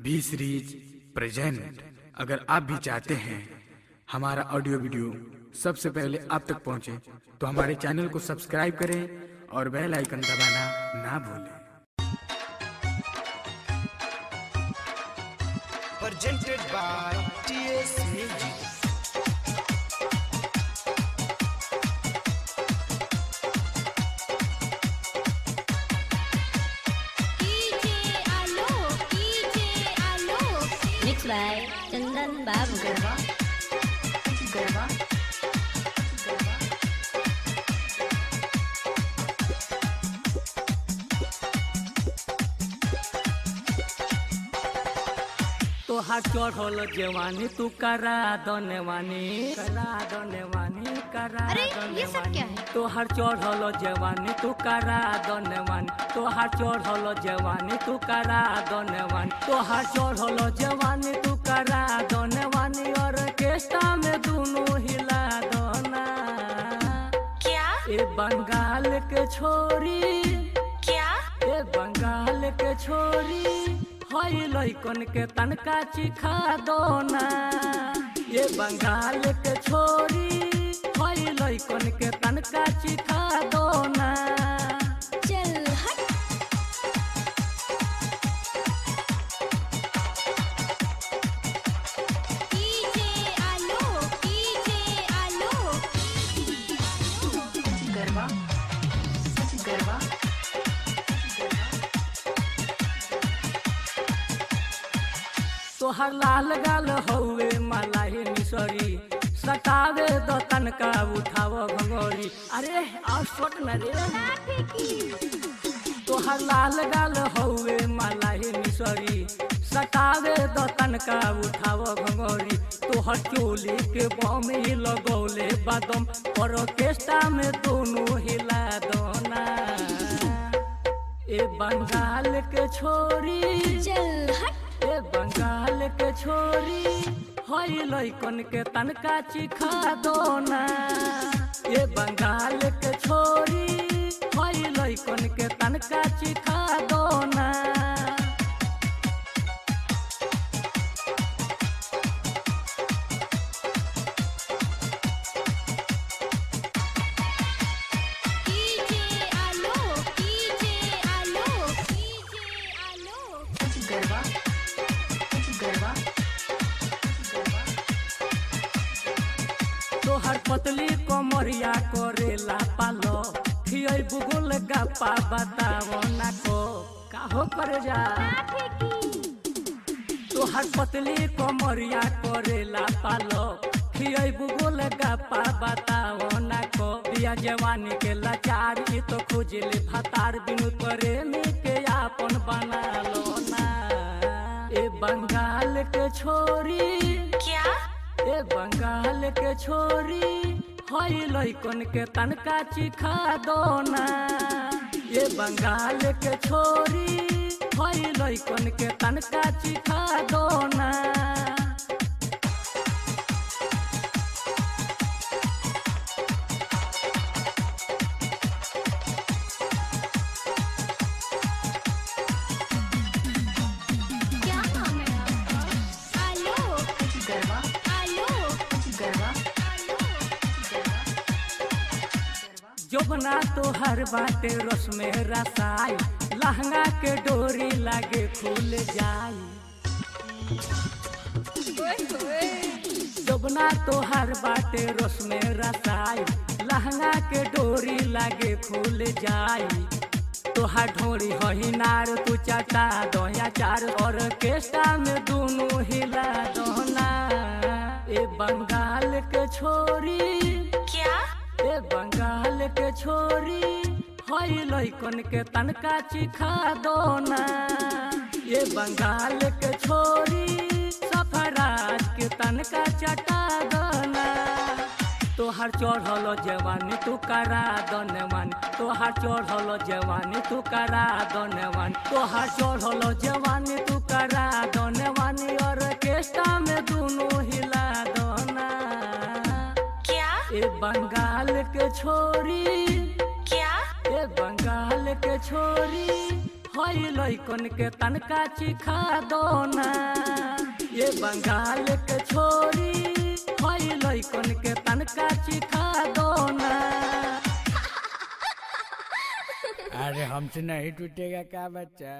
भी series present. अगर आप भी चाहते हैं हमारा ऑडियो वीडियो सबसे पहले आप तक पहुंचे, तो हमारे चैनल को सब्सक्राइब करें और बेल आइकन दबाना ना भूलें। Presented by TS Music. Mixed by Chandan Babu. तोहार चढ़ल जवानी तू करा दनवानी अरे ये सब क्या है? तोहार चढ़ल जवानी तू करा दनवानी, तोहार चढ़ल जवानी तू करा दनवानी, तोहार चढ़ल जवानी तू करा दनवानी, और केस्टा में दोनों हिला दोना। क्या ए बंगाल के छोरी, क्या ए बंगाल के छोरी हई लइकन के तनका चिखा दोना। ये बंगाल के छोरी हई लइकन के तनका चिखा दोना। चल हट। गरबा गरबा तोहर लाल गाल हौवे मलाई मिसरी, सटावे दो तनका उठाव घंगोरी। अरे आ सोट न रे। तोहर लाल गाल हौवे मलाई मिसरी, सटावे दो तनका उठाव घंगोरी। तोहर चोली के बम ही लगौले बादम, और केस्टा में दोनों हिला दोना। ए बंगाल के छोरी, चल हट। ए बंगाल के छोरी हई लइकन के तनका चिखा दोना। ए बंगाल के छोरी हई लइकन के तनका चिखा दोना। गरबा गरबा तोहर पतली कमरिया करेला पालो, खियै बुगुल गप्पा बताओ ना को काहो करे जा। तोहर पतली कमरिया करेला पालो, खियै बुगुल गप्पा बताओ ना को। बिया जवानी के लाचार ई तो खुजले भतार, बिनु प्रेमी के आपन बना लो ना। ए बंगाल के छोरी, क्या ए बंगाल के छोरी हई लइकन के तनका चिखा दोना। ए बंगाल के छोरी हई लइकन के तनका चिखा दोना। क्या नाम है आपका? आलोक। गरबा आलोक। गरबा जोबना तोहर बाटे रस में रसाई, लहंगा के डोरी लागे खुल जाई। जोबना तोहर बाटे रस में रसाई, लहंगा के डोरी लागे खुल जाई। तोहार ढोरी हहिनार तू चटा दोया चार, और केस्टा में दोनों हिला दोना। ए बंगाल के छोरी, क्या ए बंगाल के छोरी हई लइकन के तनका चिखा दोना। ए बंगाल के छोरी सफराज के तनका चटा दोना। तोहार चढ़ल जवानी तू करा दनवानी, तोहार चढ़ल जवानी तू करा दनवानी, तोहार चढ़ल जवानी तू करा दनवानी, और केस्टा में दोनों हिला दोना। क्या ए बंगाल के छोरी, क्या ए बंगाल के छोरी हई लइकन के तनका चिखा दो ना। ये बंगाल के छोरी हई लइकन के तनका चिखा दो ना। अरे हमसे नहीं टूटेगा क्या बच्चा।